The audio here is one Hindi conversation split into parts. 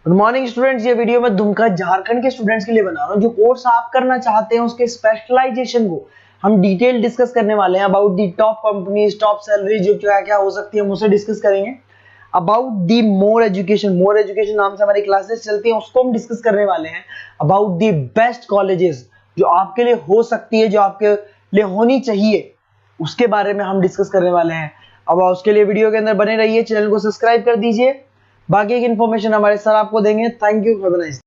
Good morning students. ये वीडियो मैं दुमका झारखंड के स्टूडेंट्स के लिए बना रहा हूँ जो कोर्स आप करना चाहते हैं उसके स्पेशलाइजेशन को हम डिटेल डिस्कस करने वाले हैं। About the top companies, top salary जो क्या क्या हो सकती है हम उसे डिस्कस करेंगे। अबाउट दी मोर एजुकेशन नाम से हमारी क्लासेस चलती हैं, उसको हम डिस्कस करने वाले हैं। अबाउट दी बेस्ट कॉलेजेस जो आपके लिए हो सकती है, जो आपके लिए होनी चाहिए, उसके बारे में हम डिस्कस करने वाले हैं। अब उसके लिए वीडियो के अंदर बने रहिए, चैनल को सब्सक्राइब कर दीजिए। बाकी की इन्फॉर्मेशन हमारे सर आपको देंगे। Thank you for the nice.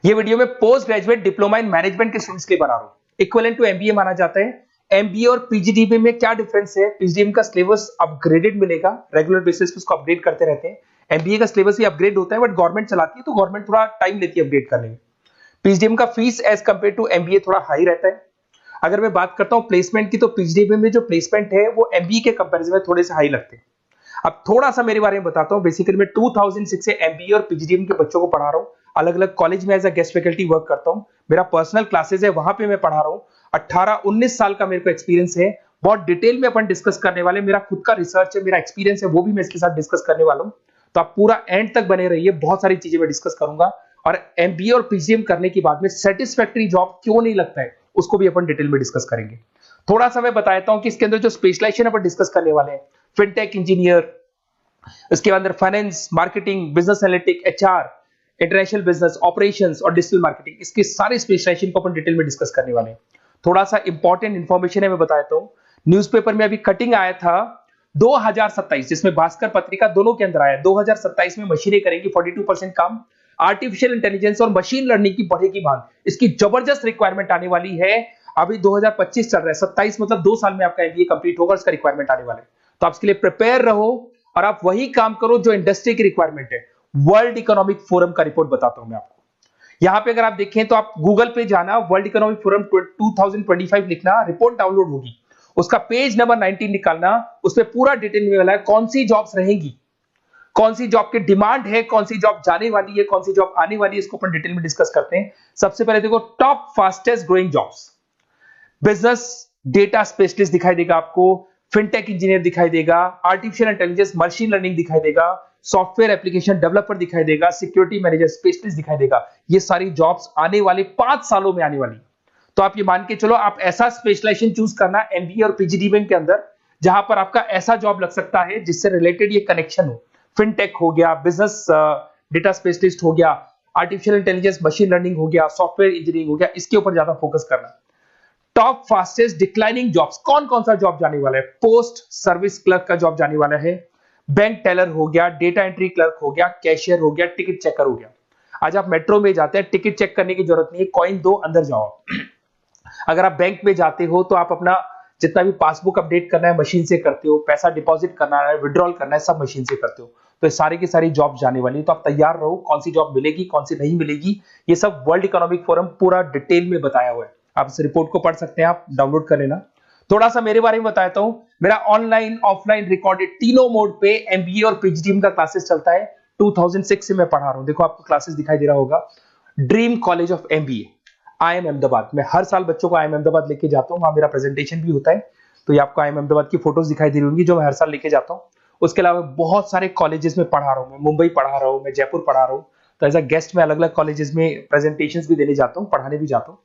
ये वीडियो में post graduate diploma in management के स्टूडेंट्स के लिए बना रहा हूं। इक्विवेलेंट टू एमबीए माना जाता है। एमबीए और पीजीडीबी में क्या डिफरेंस है? पीजीडीबी का सिलेबस अपग्रेडेड मिलेगा, रेगुलर बेसिस पे उसको अपडेट करते रहते हैं। एमबीए का सिलेबस भी अपग्रेड होता है, बट गवर्नमेंट चलाती है तो गवर्नमेंट थोड़ा टाइम लेती है अपडेट करने में। पीजीडीबी का fees as compare to MBA थोड़ा हाई रहता है। अगर मैं बात करता हूं प्लेसमेंट की, तो पीजीडीबी में जो प्लेसमेंट है वो एमबीए के कंपेरिजन में थोड़े से हाई लगते हैं। अब थोड़ा सा मेरे बारे में बताता हूं। बेसिकली मैं 2006 से एमबीए और पीजीडीएम के बच्चों को पढ़ा रहा हूं। अलग अलग कॉलेज में as a guest faculty work करता हूं। मेरा पर्सनल क्लासेस है, वहां पे मैं पढ़ा रहा हूं। 18-19 साल का मेरे को एक्सपीरियंस है। बहुत डिटेल में अपन डिस्कस करने वाले। मेरा खुद का रिसर्च है, मेरा एक्सपीरियंस है, वो भी मैं इसके साथ डिस्कस करने वाला हूं। तो आप पूरा एंड तक बने रहिए, बहुत सारी चीजें मैं डिस्कस करूंगा। और एमबीए और पीजीडीएम करने के बाद में सेटिस्फैक्टरी जॉब क्यों नहीं लगता है, उसको भी अपन डिटेल में डिस्कस करेंगे। थोड़ा सा मैं बताता हूं कि इसके अंदर जो स्पेशलाइजेशन अपन डिस्कस करने वाले हैं, फिनटेक इंजीनियर, इसके अंदर finance, marketing, business analytic, HR, international business, operations और डिजिटल मार्केटिंग, इसके सारे स्पेशलाइजेशन को अपन डिटेल में डिस्कस करने वाले हैं। थोड़ा सा इंपॉर्टेंट इंफॉर्मेशन है, मैं बताता हूं। न्यूज़पेपर में अभी कटिंग आया था 2027, जिसमें भास्कर पत्रिका दोनों के अंदर आया। 2027 में मशीनें करेंगी 42% काम। आर्टिफिशियल इंटेलिजेंस और मशीन लर्निंग की बढ़ेगी मांग। इसकी जबरदस्त रिक्वायरमेंट आने वाली है। अभी 2025 चल रहा है, 27 मतलब 2 साल में आपका एमबीए कंप्लीट होगा, उसका रिक्वायरमेंट आने वाला है। तो आप इसके लिए प्रिपेयर रहो और आप वही काम करो जो इंडस्ट्री की रिक्वायरमेंट है। वर्ल्ड इकोनॉमिक फोरम का रिपोर्ट बताता हूं मैं आपको। यहां पे अगर आप देखें तो आप गूगल पे जाना, वर्ल्ड इकोनॉमिक फोरम 2025 लिखना, रिपोर्ट डाउनलोड होगी। उसका पेज नंबर 19 निकालना, उसमें पूरा डिटेल में वाला है कौन सी जॉब्स रहेंगी, कौन सी जॉब की डिमांड है, कौन सी जॉब जाने वाली है, कौन सी जॉब आने वाली है। इसको अपन डिटेल में डिस्कस करते हैं। सबसे पहले देखो, top fastest growing jobs. Business data specialist दिखाई देगा आपको, फिनटेक इंजीनियर दिखाई देगा, आर्टिफिशियल इंटेलिजेंस मशीन लर्निंग दिखाई देगा, सॉफ्टवेयर एप्लीकेशन डेवलपर दिखाई देगा, सिक्योरिटी मैनेजर स्पेशलिस्ट दिखाई देगा। ये सारी जॉब्स आने वाले 5 सालों में आने वाली। तो आप ये मान के चलो, आप ऐसा स्पेशलाइजेशन चूज करना एमबीए और पीजीडीएम के अंदर, जहां पर आपका ऐसा जॉब लग सकता है जिससे रिलेटेड ये कनेक्शन हो। फिनटेक हो गया, बिजनेस डेटा स्पेशलिस्ट हो गया, आर्टिफिशियल इंटेलिजेंस मशीन लर्निंग हो गया, सॉफ्टवेयर इंजीनियरिंग हो गया, इसके ऊपर ज्यादा फोकस करना। टॉप फास्टेस्ट डिक्लाइनिंग जॉब्स, कौन कौन सा जॉब जाने वाला है? पोस्ट सर्विस क्लर्क का जॉब जाने वाला है, बैंक टेलर हो गया, डेटा एंट्री क्लर्क हो गया, कैशियर हो गया, टिकट चेकर हो गया। आज आप मेट्रो में जाते हैं, टिकट चेक करने की जरूरत नहीं है, कॉइन दो अंदर जाओ। अगर आप बैंक में जाते हो तो आप अपना जितना भी पासबुक अपडेट करना है मशीन से करते हो, पैसा डिपॉजिट करना है, विड्रॉल करना है, सब मशीन से करते हो। तो ये सारी की सारी जॉब जाने वाली है। तो आप तैयार रहो, कौन सी जॉब मिलेगी, कौन सी नहीं मिलेगी, ये सब वर्ल्ड इकोनॉमिक फोरम पूरा डिटेल में बताया हुआ है। आप इस रिपोर्ट को पढ़ सकते हैं, आप डाउनलोड कर लेना। थोड़ा सा मेरे बारे में बताता हूं। मेरा ऑनलाइन ऑफलाइन रिकॉर्डेड तीनों मोड पे एमबीए और पीजीडीएम का क्लासेस चलता है। 2006 से मैं पढ़ा रहा हूं। देखो आपको क्लासेस दिखाई दे रहा होगा, dream college of MBA, IIM Ahmedabad. मैं हर साल बच्चों को आईएम अहमदाबाद लेके जाता हूं, वहां मेरा प्रेजेंटेशन भी होता है। तो ये आपको आईएम अहमदाबाद की फोटोज दिखाई दे रही होंगी जो मैं हर साल लेके जाता हूं। उसके अलावा बहुत सारे कॉलेजेस में पढ़ा रहा हूं। मैं मुंबई पढ़ा रहा हूं, मैं जयपुर पढ़ा रहा हूं। तो एज अ गेस्ट मैं अलग अलग कॉलेजेस में प्रेजेंटेशंस भी देने जाता हूं, पढ़ाने भी जाता हूं।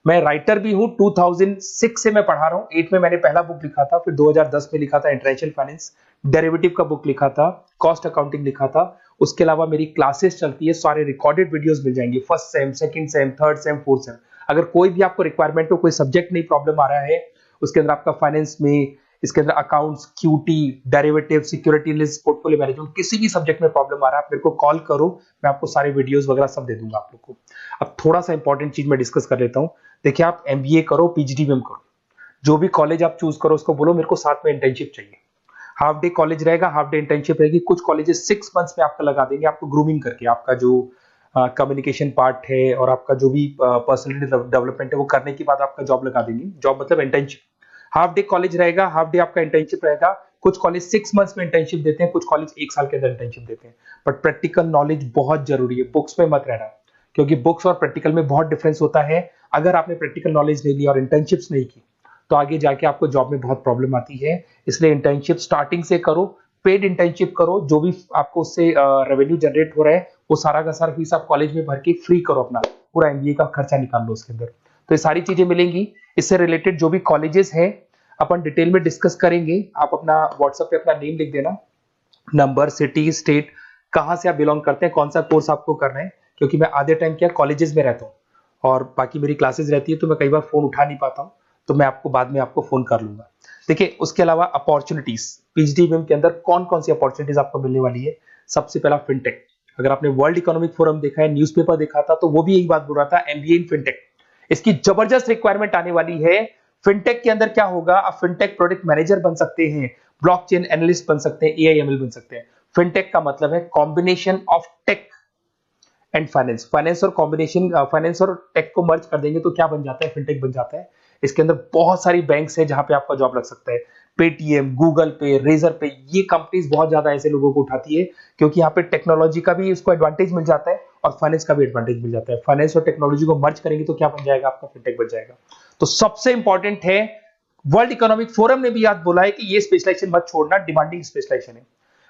मैं राइटर भी हूं। 2006 से मैं पढ़ा रहा हूं। 8 में मैंने पहला बुक लिखा था, फिर 2010 में लिखा था इंटरनेशनल फाइनेंस, डेरिवेटिव का बुक लिखा था, कॉस्ट अकाउंटिंग लिखा था। उसके अलावा मेरी क्लासेस चलती है, सारे रिकॉर्डेड वीडियोस मिल जाएंगे, first sem, second same, third same, fourth same. अगर कोई भी आपको रिक्वायरमेंट हो, कोई सब्जेक्ट नहीं प्रॉब्लम आ रहा है, उसके अंदर आपका फाइनेंस में, इसके अंदर accounts, QT, derivative, security list, portfolio management, किसी भी सब्जेक्ट में प्रॉब्लम आ रहा है, आप मेरे को कॉल करो, मैं आपको सारे वीडियोस वगैरह सब दे दूंगा आप लोग को। अब थोड़ा सा इंपॉर्टेंट चीज मैं डिस्कस कर लेता हूं। देखिए, आप एमबीए करो, पीजीडीएम करो, जो भी कॉलेज आप चूज करो, उसको बोलो मेरे को साथ में इंटर्नशिप चाहिए। हाफ डे कॉलेज रहेगा, हाफ डे इंटर्नशिप रहेगी। कुछ कॉलेजेस 6 मंथ्स में आपका लगा देंगे, आपको ग्रूमिंग करके, आपका जो कम्युनिकेशन पार्ट है और आपका जो भी पर्सनैलिटी डेवलपमेंट है वो करने के बाद आपका जॉब लगा देंगे। जॉब मतलब इंटर्नशिप। हाफ डे कॉलेज रहेगा, हाफ डे आपका इंटर्नशिप रहेगा। कुछ कॉलेज 6 मंथ्स में इंटर्नशिप देते हैं, कुछ कॉलेज 1 साल के अंदर इंटर्नशिप देते हैं। बट प्रैक्टिकल नॉलेज बहुत जरूरी है, बुक्स में मत रहना, क्योंकि बुक्स और प्रैक्टिकल में बहुत डिफरेंस होता है। अगर आपने प्रैक्टिकल नॉलेज नहीं ली और इंटर्नशिप्स नहीं की तो आगे जाके आपको जॉब में बहुत प्रॉब्लम आती है। इसलिए इंटर्नशिप स्टार्टिंग से करो, पेड इंटर्नशिप करो, जो भी आपको उससे रेवेन्यू जनरेट हो रहा है वो सारा का सारा फीस आप कॉलेज में भर के फ्री करो, अपना पूरा एमबीए का खर्चा निकाल लो उसके अंदर। तो ये सारी चीजें मिलेंगी। इससे रिलेटेड जो भी कॉलेजेस हैं अपन डिटेल में डिस्कस करेंगे। आप अपना व्हाट्सएप पे अपना नेम लिख देना, नंबर, सिटी, स्टेट, कहाँ से आप बिलोंग करते हैं, कौन सा कोर्स आपको करना है, क्योंकि मैं आधे टाइम क्या कॉलेजेस में रहता हूँ और बाकी मेरी क्लासेस रहती है, तो मैं कई बार फोन उठा नहीं पाता हूँ, तो मैं आपको बाद में आपको फोन कर लूंगा। देखिए उसके अलावा अपॉर्चुनिटीज पीजीडीबीएम के अंदर कौन कौन सी अपॉर्चुनिटीज आपको मिलने वाली है। सबसे पहला फिनटेक। अगर आपने वर्ल्ड इकोनॉमिक फोरम देखा है, न्यूज़पेपर देखा था, तो वो भी यही बात बोल रहा था, एमबीए इन फिनटेक। इसकी जबरदस्त रिक्वायरमेंट आने वाली है। फिनटेक के अंदर क्या होगा, आप फिनटेक प्रोडक्ट मैनेजर बन सकते हैं, ब्लॉकचेन एनालिस्ट बन सकते हैं, एआईएमएल बन सकते हैं। फिनटेक का मतलब है combination of tech and finance. Finance और टेक को मर्ज कर देंगे तो क्या बन जाता है, फिनटेक बन जाता है। इसके अंदर बहुत सारी बैंक्स है जहां पे आपका जॉब लग सकता है। पेटीएम, गूगल पे, रेजर पे, ये कंपनीज बहुत ज्यादा ऐसे लोगों को उठाती है क्योंकि यहाँ पे टेक्नोलॉजी का भी उसको एडवांटेज मिल जाता है और फाइनेंस का भी एडवांटेज मिल जाता है। फाइनेंस और टेक्नोलॉजी को मर्ज करेंगे तो क्या बन जाएगा, आपका फिनटेक बन जाएगा। तो सबसे इंपॉर्टेंट है, वर्ल्ड इकोनॉमिक फोरम ने भी याद बोला है कि ये स्पेशलाइजेशन मत छोड़ना, डिमांडिंग स्पेशलाइजेशन है।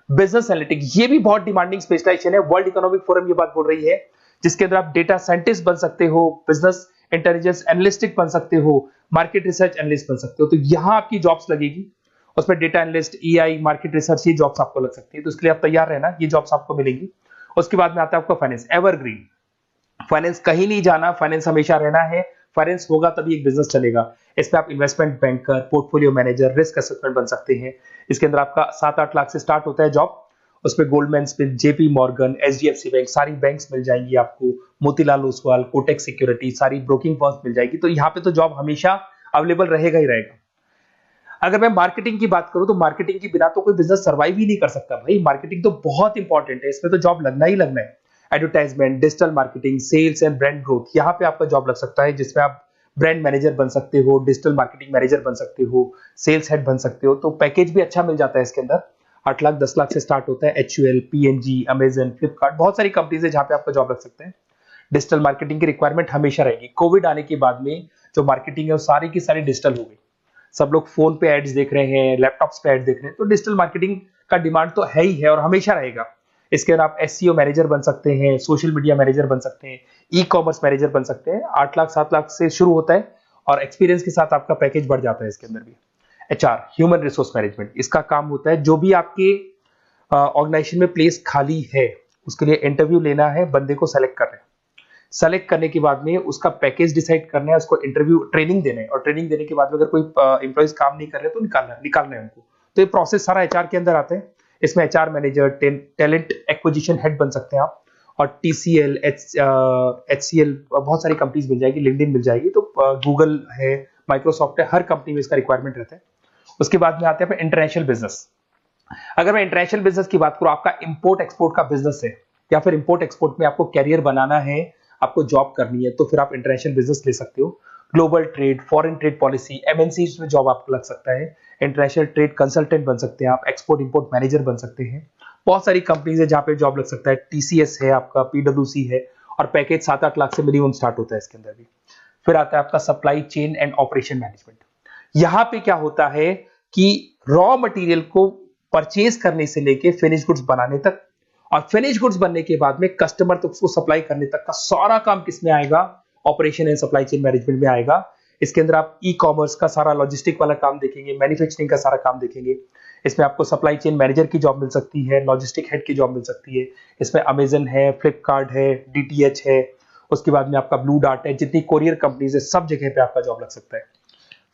बिजनेस एनालिटिक, ये भी बहुत डिमांडिंग स्पेशलाइजेशन है। वर्ल्ड इकोनॉमिक फोरम ये बात बोल रही है, जिसके अंदर आप डेटा साइंटिस्ट बन सकते हो, बिजनेस इंटेलिजेंस एनालिस्टिक बन सकते हो, मार्केट रिसर्च एनालिस्ट बन सकते हो। तो यहां आपकी जॉब्स लगेगी, उसमें data analyst, EI, market research, ये जॉब्स आपको लग सकती है। तो इसके लिए आप तैयार रहना, ये जॉब्स आपको मिलेंगी। उसके बाद में आता है आपका फाइनेंस, एवरग्रीन। फाइनेंस कहीं नहीं जाना, फाइनेंस हमेशा रहना है। फाइनेंस होगा तभी एक बिजनेस चलेगा। इसमें आप investment banker, portfolio manager, risk assessment बन सकते हैं। इसके अंदर आपका 7-8 लाख से स्टार्ट होता है जॉब। उसमें Goldman Smith, JP Morgan, HDFC bank, सारी बैंक्स मिल जाएंगी आपको, मोतीलाल ओसवाल, कोटेक सिक्योरिटी, सारी ब्रोकिंग फर्म्स मिल जाएगी। तो यहाँ पे तो जॉब हमेशा अवेलेबल रहेगा ही रहेगा। अगर मैं मार्केटिंग की बात करूं तो मार्केटिंग के बिना तो कोई बिजनेस सर्वाइव ही नहीं कर सकता भाई। मार्केटिंग तो बहुत इंपॉर्टेंट है, इसमें तो जॉब लगना ही लगना है। Advertisement, digital marketing, sales and brand growth, यहाँ पे आपका जॉब लग सकता है, जिसमें आप ब्रांड मैनेजर बन सकते हो, डिजिटल मार्केटिंग मैनेजर बन सकते हो, सेल्स हेड बन सकते हो। तो पैकेज भी अच्छा मिल जाता है इसके अंदर, 8 लाख 10 लाख से स्टार्ट होता है। एचयूएल, पीएनजी, अमेजन, फ्लिपकार्ट, बहुत सारी कंपनीज है जहां पे आपका जॉब लग सकते हैं। डिजिटल मार्केटिंग की रिक्वायरमेंट हमेशा रहेगी। कोविड आने के बाद में जो मार्केटिंग है वो सारी की सारी डिजिटल हो गई। सब लोग फोन पे एड्स देख रहे हैं, लैपटॉप्स पे एड्स देख रहे हैं, तो डिजिटल मार्केटिंग का डिमांड तो है ही है और हमेशा रहेगा। इसके अंदर आप एसईओ मैनेजर बन सकते हैं, सोशल मीडिया मैनेजर बन सकते हैं, ई कॉमर्स मैनेजर बन सकते हैं। 8 लाख 7 लाख से शुरू होता है और एक्सपीरियंस के साथ आपका पैकेज बढ़ जाता है इसके अंदर भी। एचआर, ह्यूमन रिसोर्स मैनेजमेंट, इसका काम होता है जो भी आपके ऑर्गेनाइजेशन में प्लेस खाली है उसके लिए इंटरव्यू लेना है, बंदे को सेलेक्ट करना है। सेलेक्ट करने के बाद में उसका पैकेज डिसाइड करना है, उसको इंटरव्यू ट्रेनिंग देना है और ट्रेनिंग देने के बाद में अगर कोई एम्प्लॉइज काम नहीं कर रहे तो निकालना है उनको। तो ये प्रोसेस सारा एचआर के अंदर आता है। इसमें HR manager, talent acquisition head बन सकते हैं आप, और टीसीएल, एचसीएल, बहुत सारी कंपनीज मिल जाएगी, लिंक्डइन मिल जाएगी, तो गूगल है, माइक्रोसॉफ्ट है, हर कंपनी में इसका रिक्वायरमेंट रहता है। उसके बाद में आते हैं इंटरनेशनल बिजनेस। अगर मैं इंटरनेशनल बिजनेस की बात करूं, आपका इंपोर्ट एक्सपोर्ट का बिजनेस है या फिर इंपोर्ट एक्सपोर्ट में आपको कैरियर बनाना है, आपको जॉब करनी है, तो फिर आप इंटरनेशनल बिजनेस ले सकते हो। Global trade, foreign trade policy, MNC में जॉब आपको लग सकता है। इंटरनेशनल ट्रेड कंसल्टेंट बन सकते हैं आप, एक्सपोर्ट इंपोर्ट मैनेजर बन सकते हैं। बहुत सारी कंपनीज है जहां पे जॉब लग सकता है। टीसीएस है आपका, पीडब्ल्यूसी है, और पैकेज 7-8 लाख से मिनिमम स्टार्ट होता है इसके अंदर भी। फिर आता है आपका supply chain and operation management. यहां पे क्या होता है कि रॉ मटेरियल को परचेज करने से लेके फिनिश गुड्स बनाने तक, और फिनिश गुड्स बनने के बाद में कस्टमर तक उसको सप्लाई करने तक का सारा काम किसमें आएगा, operation and supply chain management में आएगा। इसके अंदर आप ई कॉमर्स का सारा लॉजिस्टिक वाला काम देखेंगे, मैन्युफैक्चरिंग का सारा काम देखेंगे। इसमें आपको सप्लाई चेन मैनेजर की जॉब मिल सकती है, लॉजिस्टिक हेड की जॉब मिल सकती है। इसमें अमेजन है, फ्लिपकार्ट है, डीटीएच है, उसके बाद में आपका ब्लू डार्ट है, जितनी कोरियर कंपनीज है सब जगह पे आपका जॉब लग सकता है।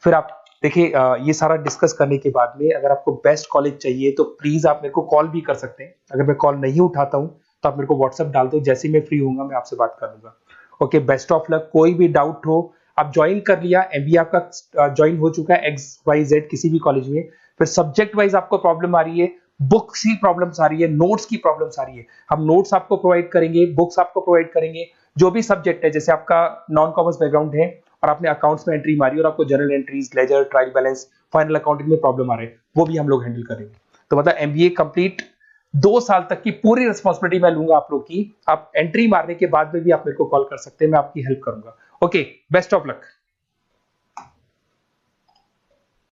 फिर आप देखिए, ये सारा डिस्कस करने के बाद में अगर आपको बेस्ट कॉलेज चाहिए तो प्लीज आप मेरे को कॉल भी कर सकते हैं। अगर मैं कॉल नहीं उठाता हूं तो आप मेरे को व्हाट्सएप डाल दो, जैसे ही मैं फ्री होऊंगा मैं आपसे बात कर लूंगा। Okay, best of luck. कोई भी डाउट हो, आप ज्वाइन कर लिया, एमबीए आपका ज्वाइन हो चुका है XYZ किसी भी कॉलेज में, फिर सब्जेक्ट वाइज आपको प्रॉब्लम आ रही है, बुक्स की प्रॉब्लम्स आ रही है, नोट्स की प्रॉब्लम्स आ रही है, हम नोट्स आपको प्रोवाइड करेंगे, बुक्स आपको प्रोवाइड करेंगे। जो भी सब्जेक्ट है, जैसे आपका नॉन कॉमर्स बैकग्राउंड है और आपने अकाउंट्स में एंट्री मारी और आपको general entries, ledger, trial balance, final accounting में प्रॉब्लम आ रहे हैं, वो भी हम लोग हैंडल करेंगे। तो मतलब एमबीए कंप्लीट 2 साल तक की पूरी रिस्पॉन्सिबिलिटी मैं लूंगा आप लोग की। आप एंट्री मारने के बाद में भी आप मेरे को कॉल कर सकते हैं, मैं आपकी हेल्प करूंगा। Okay, best of luck.